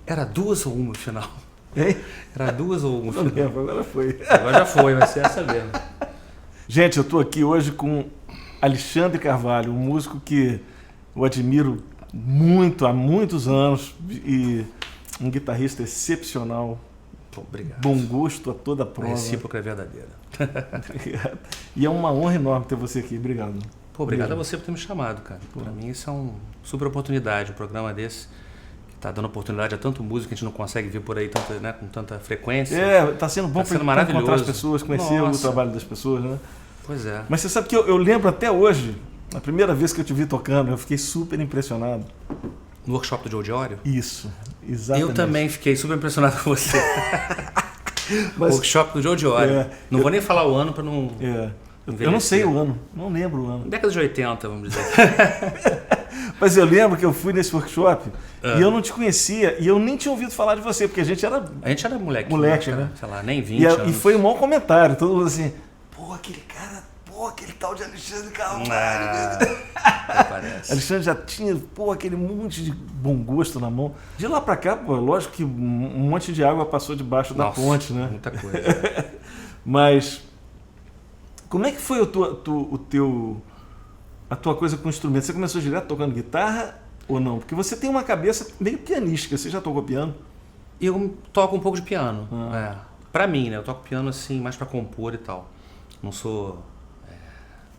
Era 2 ou 1 no final? Hein? Era 2 ou 1 no Não final? lembro, agora foi. Agora já foi, vai ser essa mesmo. Gente, eu estou aqui hoje com Alexandre Carvalho, um músico que eu admiro muito, há muitos anos, e um guitarrista excepcional. Pô, obrigado. Bom gosto a toda a prova. A recíproca é verdadeira. Obrigado. E é uma honra enorme ter você aqui. Obrigado. Pô, obrigado a você por ter me chamado, cara. Para mim isso é uma super oportunidade, um programa desse que está dando oportunidade a tanto músico que a gente não consegue ver por aí tanto, né, com tanta frequência. Está sendo bom para maravilhoso. encontrar as pessoas, conhecer Nossa. o trabalho das pessoas, né? Pois é. Mas você sabe que eu lembro até hoje, a primeira vez que eu te vi tocando, eu fiquei super impressionado. No workshop do Joe Diorio? Isso, exatamente. Eu também fiquei super impressionado com você. Mas, workshop do Joe Diorio. Não vou nem falar o ano para não... Eu não sei o ano, não lembro o ano. Década de 80, vamos dizer. Mas eu lembro que eu fui nesse workshop e eu não te conhecia e eu nem tinha ouvido falar de você, porque a gente era moleque, né? Sei lá, nem 20 anos. E foi um mau comentário, todo mundo assim, aquele cara, aquele tal de Alexandre Carvalho. Parece. Alexandre já tinha, aquele monte de bom gosto na mão. De lá pra cá, lógico que um monte de água passou debaixo da ponte, né? Muita coisa. Mas como é que foi a tua coisa com o instrumento? Você começou direto tocando guitarra ou não? Porque você tem uma cabeça meio pianística. Você já tocou piano? Eu toco um pouco de piano. Pra mim, né? Eu toco piano assim, mais pra compor e tal. Não sou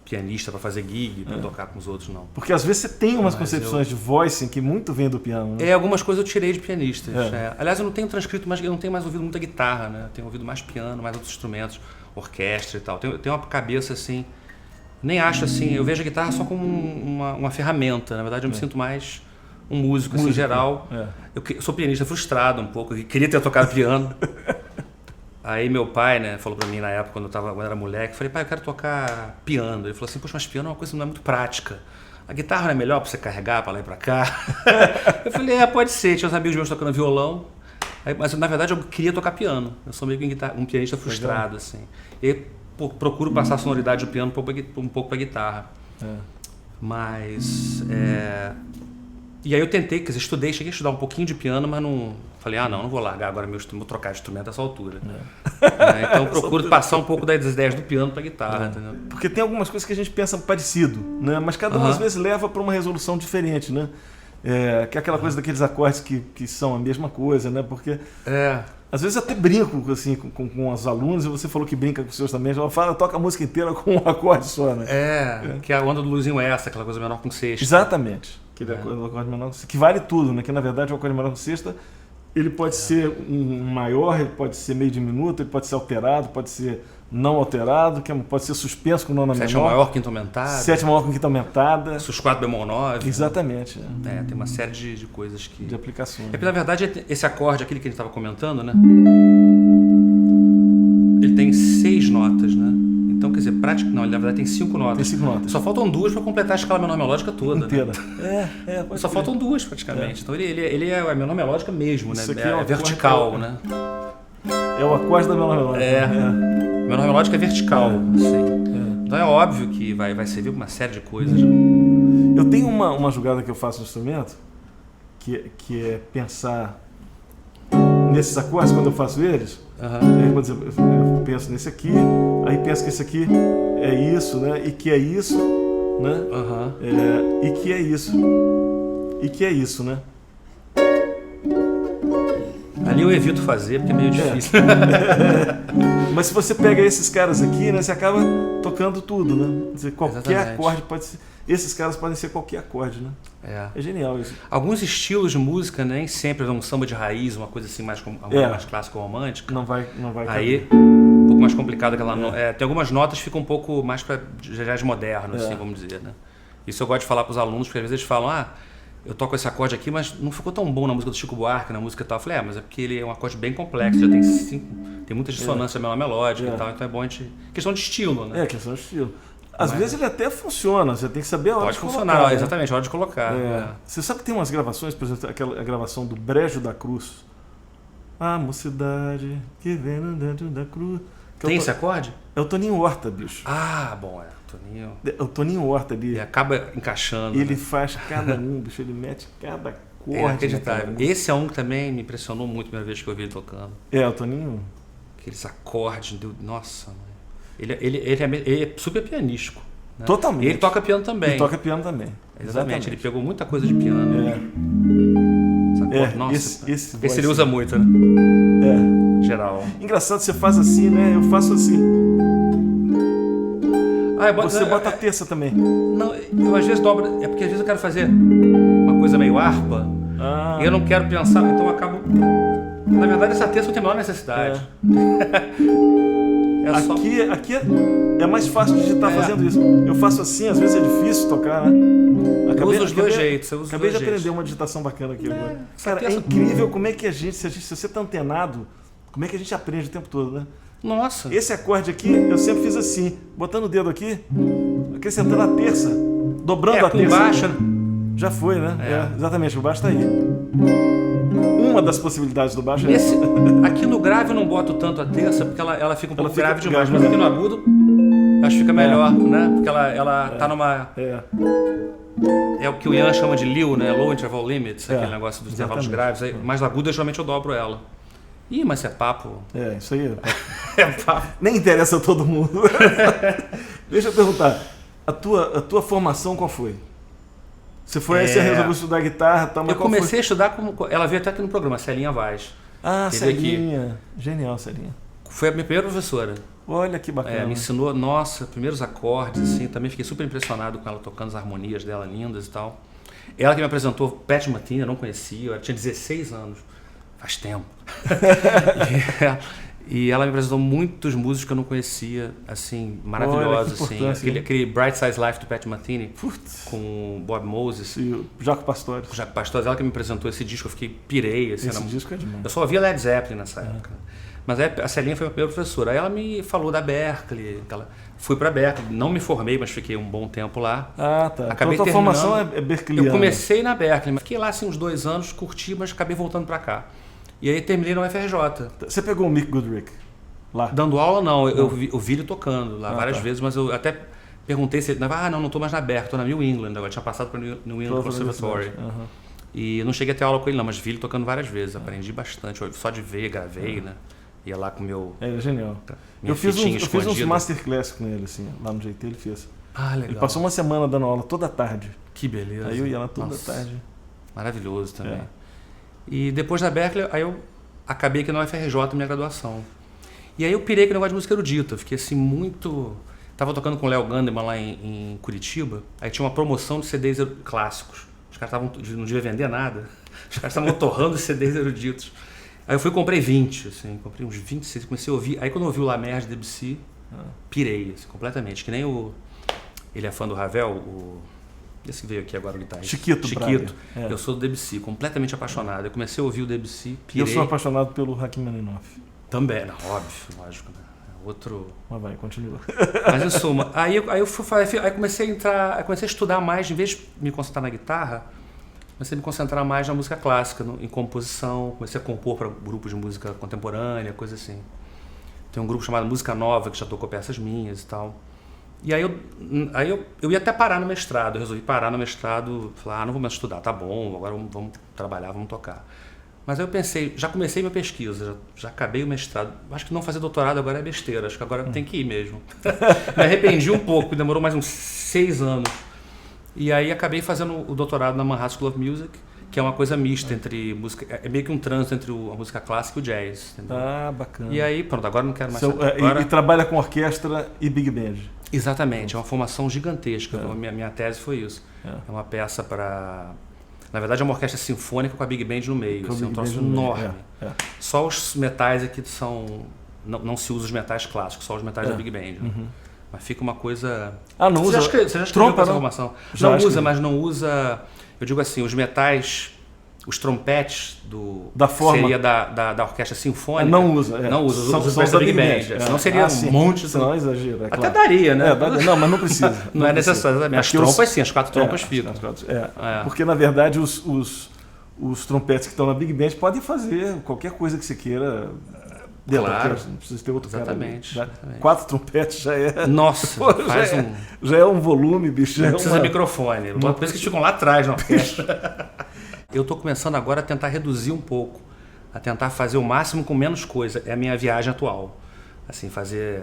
pianista pra fazer gig, pra tocar com os outros, não. Porque às vezes você tem umas concepções de voicing que muito vem do piano, né? Algumas coisas eu tirei de pianistas. Aliás, eu não tenho transcrito, mas eu não tenho mais ouvido muita guitarra, né? Eu tenho ouvido mais piano, mais outros instrumentos, orquestra e tal. Eu tenho uma cabeça assim... Nem acho assim, eu vejo a guitarra só como uma ferramenta. Na verdade, eu me sinto mais um músico, assim, em geral. Eu sou pianista frustrado um pouco, eu queria ter tocado piano. Aí meu pai, né, falou pra mim na época, quando eu era moleque, falei, pai, eu quero tocar piano. Ele falou assim, poxa, mas piano é uma coisa que não é muito prática. A guitarra não é melhor pra você carregar pra lá e pra cá? Eu falei, pode ser. Tinha uns amigos meus tocando violão. Mas na verdade eu queria tocar piano. Eu sou meio que um pianista frustrado, assim. E procuro passar a sonoridade do piano um pouco pra guitarra. Mas... E aí eu tentei, quer dizer, cheguei a estudar um pouquinho de piano, mas não... Falei, não vou largar agora vou trocar de instrumento a essa altura. Então eu procuro passar um pouco das ideias do piano pra guitarra, entendeu? Porque tem algumas coisas que a gente pensa parecido, né? Mas cada um às vezes leva para uma resolução diferente, né? Que é aquela coisa daqueles acordes que são a mesma coisa, né? Porque às vezes eu até brinco assim, com os alunos, e você falou que brinca com os seus também, já fala, toca a música inteira com um acorde só, né? Que é a onda do Luizinho essa, aquela coisa menor com sexta. Exatamente. Aquele acorde menor com sexta, que vale tudo, né? Que na verdade o acorde menor com sexta, ele pode ser um maior, ele pode ser meio diminuto, ele pode ser alterado, pode ser não alterado, pode ser suspenso com nona menor. Sétima maior, quinta aumentada. Sétima maior com quinta aumentada. Sus 4 bemol 9. Exatamente. Tem uma série de coisas que... De aplicações. Porque na verdade esse acorde, aquele que a gente estava comentando, né? Ele tem 6 notas, né? Então, quer dizer, não, ele na verdade tem 5 notas. Tem 5 notas. Só faltam 2 para completar a escala menor melódica toda. Inteira. Né? Só faltam 2 praticamente. Então ele é a menor melódica mesmo, né? É vertical, né? É o acorde da menor melódica. A menor melódica é vertical. Assim. Então é óbvio que vai servir para uma série de coisas. Eu tenho uma jogada que eu faço no instrumento, que é pensar nesses acordes quando eu faço eles. Eu penso nesse aqui, aí penso que esse aqui é isso, né? E que é isso, né? E que é isso. E que é isso, né? Ali eu evito fazer porque é meio difícil. Mas se você pega esses caras aqui, né? Você acaba tocando tudo, né? Quer dizer, qualquer acorde pode ser. Esses caras podem ser qualquer acorde, né? É genial isso. Alguns estilos de música, nem sempre um samba de raiz, uma coisa assim mais clássico romântica. Não vai. Aí um pouco mais complicado aquela tem algumas notas que ficam um pouco mais para jazz moderno, assim, vamos dizer, né? Isso eu gosto de falar para os alunos, porque às vezes eles falam, eu toco esse acorde aqui, mas não ficou tão bom na música do Chico Buarque, na música e tal. Eu falei, mas é porque ele é um acorde bem complexo, já tem muita dissonância melódica e tal, então é bom a gente... Questão de estilo, né? Questão de estilo. Às vezes ele até funciona, você tem que saber a hora de colocar. Pode funcionar, exatamente, a hora de colocar. Você sabe que tem umas gravações, por exemplo, a gravação do Brejo da Cruz. A mocidade que vem dentro da cruz. Tem esse acorde? É o Toninho Horta, bicho. Bom, Toninho. É o Toninho Horta ali. E acaba encaixando. Ele faz cada bicho, ele mete cada acorde. É inacreditável. Né, esse é um que também me impressionou muito a primeira vez que eu vi ele tocando. O Toninho. Aqueles acordes, nossa, ele é super pianístico. Né? Totalmente. E ele toca piano também. Ele toca piano também. Exatamente. Ele pegou muita coisa de piano. Nossa, esse ele usa muito, né? Geral. Engraçado, você faz assim, né? Eu faço assim. Você bota a terça também. Não, eu às vezes dobro. É porque às vezes eu quero fazer uma coisa meio harpa. E eu não quero pensar, então eu acabo. Na verdade, essa terça não tem a menor necessidade. Aqui é mais fácil de estar fazendo isso. Eu faço assim, às vezes é difícil tocar, né? Eu uso os dois jeitos. Acabei de aprender uma digitação bacana aqui agora. Cara, é incrível como é que se você tá antenado, como é que a gente aprende o tempo todo, né? Nossa. Esse acorde aqui, eu sempre fiz assim, botando o dedo aqui, acrescentando a terça, dobrando a terça. Com baixa. Já foi, né? Exatamente, o baixo tá aí. Uma das possibilidades do baixo aqui no grave eu não boto tanto a terça, porque ela fica um pouco grave demais, mas aqui no agudo acho que fica melhor, né? Porque ela tá numa... É o que o Ian chama de LIL, né? Low Interval Limits, aquele negócio dos intervalos graves. Mais aguda, geralmente eu dobro ela. Ih, mas é papo. Isso aí. É papo. Nem interessa a todo mundo. Deixa eu perguntar, a tua formação qual foi? Você resolveu estudar guitarra, tá? Mas eu comecei a estudar como... Ela veio até aqui no programa, Celinha Vaz. Celinha. Genial, Celinha. Foi a minha primeira professora. Olha que bacana. Me ensinou, primeiros acordes, assim. Também fiquei super impressionado com ela tocando as harmonias dela, lindas e tal. Ela que me apresentou Pat Metheny, eu não conhecia, eu tinha 16 anos. Faz tempo. E ela me apresentou muitos músicos que eu não conhecia, assim, maravilhosos, assim. Aquele Bright Size Life do Pat Metheny, com Bob Moses. E o Jaco Pastorius. Ela que me apresentou esse disco, eu pirei. Assim, esse disco é demais. Eu só ouvia Led Zeppelin nessa época. Mas a Celinha foi a primeira professora. Aí ela me falou da Berklee. Fui pra Berklee, não me formei, mas fiquei um bom tempo lá. Tá. Acabei então a tua formação é berkeleana. Eu comecei na Berklee, mas fiquei lá assim uns 2 anos, curti, mas acabei voltando pra cá. E aí terminei no UFRJ. Você pegou o Mick Goodrick lá? Dando aula, não. Eu vi ele tocando lá várias vezes, mas eu até perguntei se ele... não estou mais na Berklee, estou na New England. Agora tinha passado para New England Conservatory. E eu não cheguei a ter aula com ele, não, mas vi ele tocando várias vezes. Aprendi bastante. Só de ver, gravei, né? Ia lá com o meu... Ele é genial. Eu fiz uns masterclass com ele, assim, lá no GT ele fez. Legal. Ele passou uma semana dando aula toda tarde. Que beleza. Aí eu ia lá toda tarde. Maravilhoso também. E depois da Berklee, aí eu acabei aqui na UFRJ, minha graduação. E aí eu pirei com o negócio de música erudita. Fiquei assim muito... Tava tocando com o Léo Gandeman lá em Curitiba. Aí tinha uma promoção de CDs clássicos. Os caras não deviam vender nada. Os caras estavam torrando CDs eruditos. Aí eu fui e comprei 20, assim. Comprei uns 26, comecei a ouvir. Aí quando eu ouvi o La Mer de Debussy, pirei, assim, completamente. Que nem ele é fã do Ravel, esse que veio aqui agora o guitarrista. Chiquito. Eu sou do Debussy, completamente apaixonado. Eu comecei a ouvir o Debussy, pirei. Eu sou apaixonado pelo Rachmaninoff. Também, óbvio, lógico. Né? Outro... Mas vai, continua. Mas em suma, aí eu comecei a estudar mais, em vez de me concentrar na guitarra, comecei a me concentrar mais na música clássica, em composição, comecei a compor para grupos de música contemporânea, coisa assim. Tem um grupo chamado Música Nova, que já tocou peças minhas e tal. E aí eu ia até parar no mestrado, eu resolvi parar no mestrado, falar, não vou mais estudar, tá bom, agora vamos trabalhar, vamos tocar. Mas aí eu pensei, já comecei minha pesquisa, já acabei o mestrado, acho que não fazer doutorado agora é besteira, acho que agora tem que ir mesmo. Me arrependi um pouco, demorou mais uns 6 anos. E aí acabei fazendo o doutorado na Manhattan School of Music, que é uma coisa mista entre música, é meio que um trânsito entre a música clássica e o jazz. Entendeu? Bacana. E aí, pronto, agora não quero mais e trabalha com orquestra e big band. Exatamente, é uma formação gigantesca, minha tese foi isso. É uma peça para... Na verdade é uma orquestra sinfônica com a big band no meio, assim, é um troço enorme. Só os metais aqui são... Não se usa os metais clássicos, só os metais da big band. Né? Mas fica uma coisa... não usa? Você já escreveu essa formação? Não usa, mas não usa... Eu digo assim, os metais... Os trompetes da forma. Seria da orquestra sinfônica. Não usa. Não usa, os da Big Band. Senão seria um monte de... Senão exagero, Até claro. Daria, né? Não, mas não precisa. Não é necessário. As trompas sim, as 4 trompas ficam. Porque na verdade os trompetes que estão na Big Band podem fazer qualquer coisa que você queira. Claro. Não precisa ter outro exatamente, cara. 4 trompetes já é... Nossa, já é um volume, bicho. Não precisa de microfone. Por isso que ficam lá atrás na orquestra. Eu tô começando agora a tentar reduzir um pouco, a tentar fazer o máximo com menos coisa. É a minha viagem atual. Assim, fazer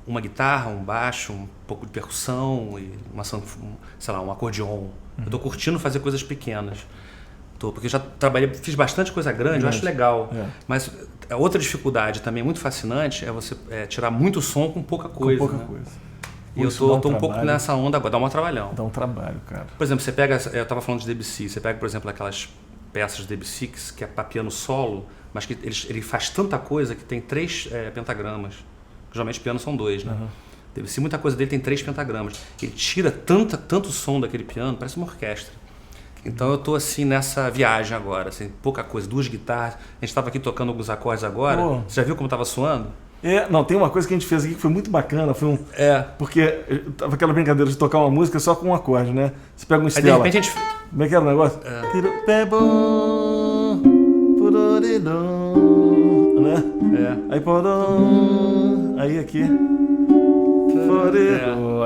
uma guitarra, um baixo, um pouco de percussão e um acordeon. Eu tô curtindo fazer coisas pequenas. Porque eu já fiz bastante coisa grande, eu acho legal. Mas a outra dificuldade também muito fascinante é você tirar muito som com pouca coisa. Com pouca né? coisa. E eu tô um pouco nessa onda agora, dá um trabalhão. Dá um trabalho, cara. Por exemplo, você pega, eu estava falando de Debussy, você pega, por exemplo, aquelas peças de Debussy que é para piano solo, mas que ele faz tanta coisa que tem 3 pentagramas. Geralmente piano são 2, né? Uhum. Debussy, muita coisa dele tem 3 pentagramas. Ele tira tanto som daquele piano, parece uma orquestra. Então eu tô assim nessa viagem agora, assim, pouca coisa, 2 guitarras. A gente estava aqui tocando alguns acordes agora. Você já viu como estava suando? Não, tem uma coisa que a gente fez aqui que foi muito bacana, porque tava aquela brincadeira de tocar uma música só com um acorde, né? Você pega um Stella. Aí de repente a gente... Como é que era o negócio? Né? Aí aqui.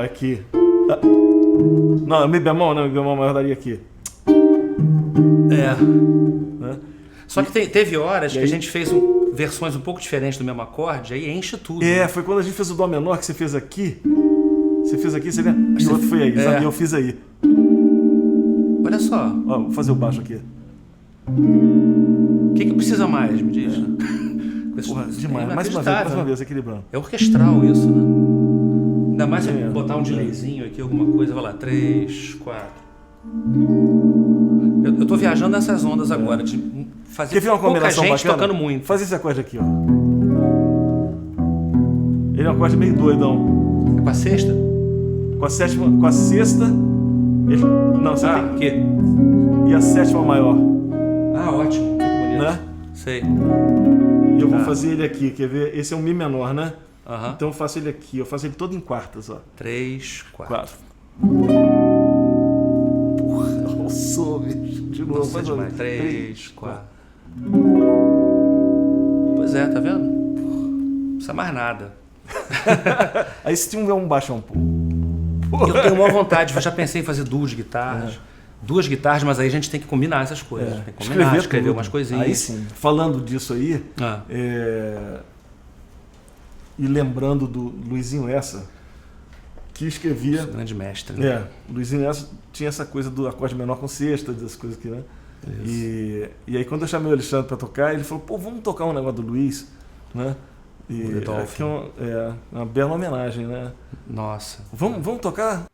Aqui. Não, Mi bemol, não, Mi bemol maior daria aqui. Né? Só que teve horas que a gente fez versões um pouco diferentes do mesmo acorde, aí enche tudo. Né? Foi quando a gente fez o Dó menor que você fez aqui. Você fez aqui, você vê? E o outro foi aí, sabe? Eu fiz aí. Olha só. Ó, vou fazer o baixo aqui. O que precisa mais, me diz? Porra, demais. Mais uma vez, equilibrando. É orquestral isso, né? Ainda mais se botar um delayzinho aqui, alguma coisa, vai lá, 3, 4. Eu tô viajando nessas ondas agora, de fazer pouca gente bacana? Tocando muito. Faz esse acorde aqui, ó. Ele é um acorde meio doidão. É com a sexta? Com a sétima, com a sexta. Não, você tem aqui. E a sétima maior. Ótimo, muito bonito. Né? Sei. E eu vou fazer ele aqui, quer ver? Esse é um Mi menor, né? Uhum. Então eu faço ele aqui, eu faço ele todo em quartas, ó. 3, 4. Porra, eu sou, bicho. De novo, faz demais. 3, 4. Pois é, tá vendo? Não precisa mais nada. Aí se tiver um baixão, pô. Eu tenho uma vontade, eu já pensei em fazer 2 guitarras. 2 guitarras, mas aí a gente tem que combinar essas coisas. Tem que combinar, escrever umas coisinhas. Aí sim, falando disso aí, e lembrando do Luizinho Essa, que escrevia... Grande mestre, né? O Luizinho Essa tinha essa coisa do acorde menor com sexta, das coisas que, né? E aí quando eu chamei o Alexandre para tocar, ele falou, pô, vamos tocar um negócio do Luiz, né? E aqui é uma bela homenagem, né? Nossa. Vamos tocar?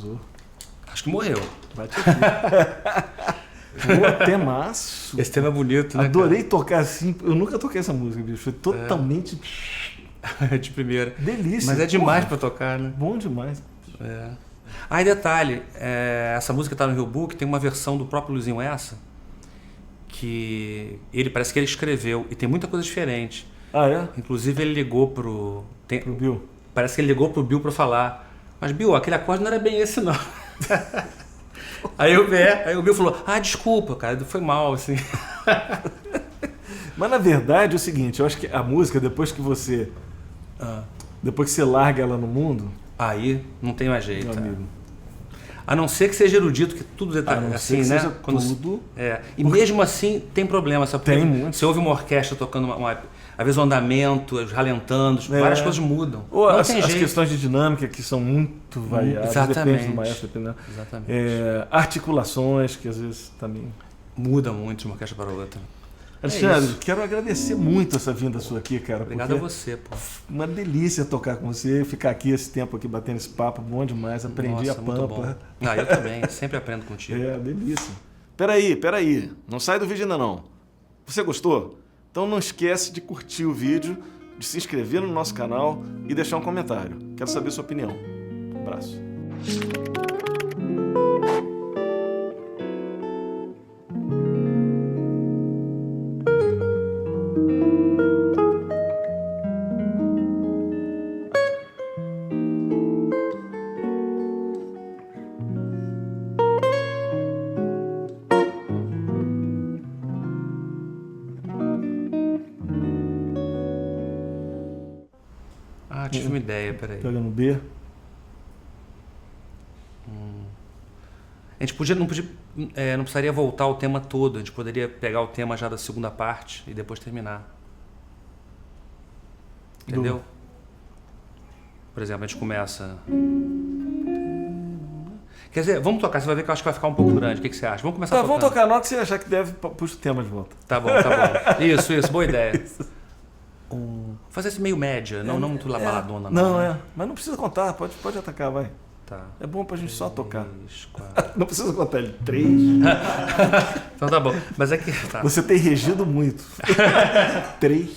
Arrasou. Acho que morreu. Bate aqui. Pô, temaço. Esse tema é bonito, né? Adorei tocar assim. Eu nunca toquei essa música, bicho. Foi totalmente. De primeira. Delícia. Mas é demais pra tocar, né? Bom demais. E detalhe, essa música tá no Rio Book, tem uma versão do próprio Luizinho Essa, que parece que ele escreveu, e tem muita coisa diferente. Ah, é? Inclusive ele ligou pro Bill. Parece que ele ligou pro Bill pra falar, mas Bill, aquele acorde não era bem esse não. Aí o Bill falou, desculpa, cara, foi mal, assim. Mas na verdade é o seguinte, eu acho que a música, depois que você larga ela no mundo, aí não tem mais jeito. Meu amigo. A não ser que seja erudito, que tudo é assim, né? Tudo. E mesmo assim tem problema, sabe? Tem muito. Você ouve uma orquestra tocando às vezes o andamento, os ralentandos, várias coisas mudam. Ou as questões de dinâmica que são muito variadas, Exatamente. Depende do maestro, dependendo. Exatamente. Articulações que às vezes também muda muito de uma orquestra para outra. Alexandre, quero agradecer muito essa vinda sua aqui, cara. Obrigado a você, pô. Uma delícia tocar com você, ficar aqui esse tempo aqui batendo esse papo, bom demais. Aprendi a pampa. Eu também, sempre aprendo contigo. Delícia. Peraí, não sai do vídeo ainda não. Você gostou? Então não esquece de curtir o vídeo, de se inscrever no nosso canal e deixar um comentário. Quero saber sua opinião. Um abraço. Tive uma ideia, peraí. Pegando B. A gente não precisaria voltar o tema todo, a gente poderia pegar o tema já da segunda parte e depois terminar. Entendeu? Por exemplo, a gente começa... Quer dizer, vamos tocar, você vai ver que eu acho que vai ficar um pouco grande. O que você acha? Vamos começar tocando. Vamos tocar, na hora que você achar que deve, puxa o tema de volta. Tá bom. Isso, boa ideia. Fazer esse meio média, não muito baladona. Não, mas não precisa contar, pode atacar, vai. Tá. É bom pra gente só tocar. 4. Não precisa contar ele. 3. Então tá bom. Mas é que... Tá. Você tem regido muito. 3.